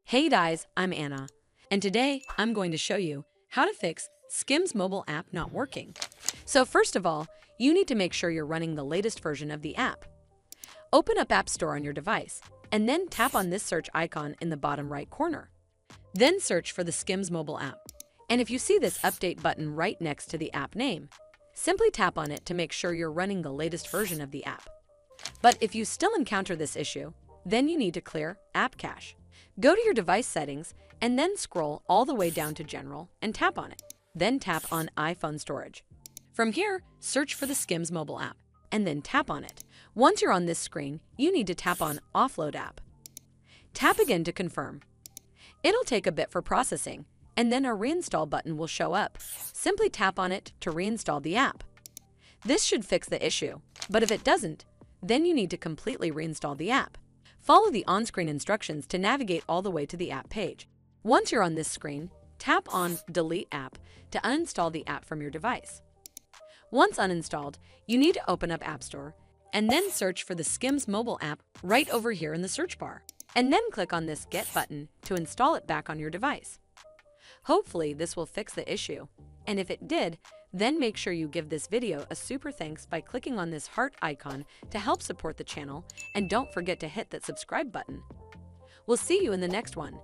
Hey guys, I'm Anna, and today I'm going to show you how to fix SKIMS mobile app not working. So first of all, you need to make sure you're running the latest version of the app. Open up App Store on your device, and then tap on this search icon in the bottom right corner. Then search for the SKIMS mobile app. And if you see this update button right next to the app name, simply tap on it to make sure you're running the latest version of the app. But if you still encounter this issue, then you need to clear App Cache. Go to your device settings and then scroll all the way down to General and tap on it. Then tap on iPhone Storage. From here, search for the SKIMS mobile app and then tap on it. Once you're on this screen, you need to tap on Offload App. Tap again to confirm. It'll take a bit for processing, and then a Reinstall button will show up. Simply tap on it to reinstall the app. This should fix the issue, but if it doesn't, then you need to completely reinstall the app. Follow the on-screen instructions to navigate all the way to the app page. Once you're on this screen, tap on Delete App to uninstall the app from your device. Once uninstalled, you need to open up App Store and then search for the SKIMS mobile app right over here in the search bar, and then click on this Get button to install it back on your device. Hopefully this will fix the issue, and if it did, then make sure you give this video a super thanks by clicking on this heart icon to help support the channel, and don't forget to hit that subscribe button. We'll see you in the next one.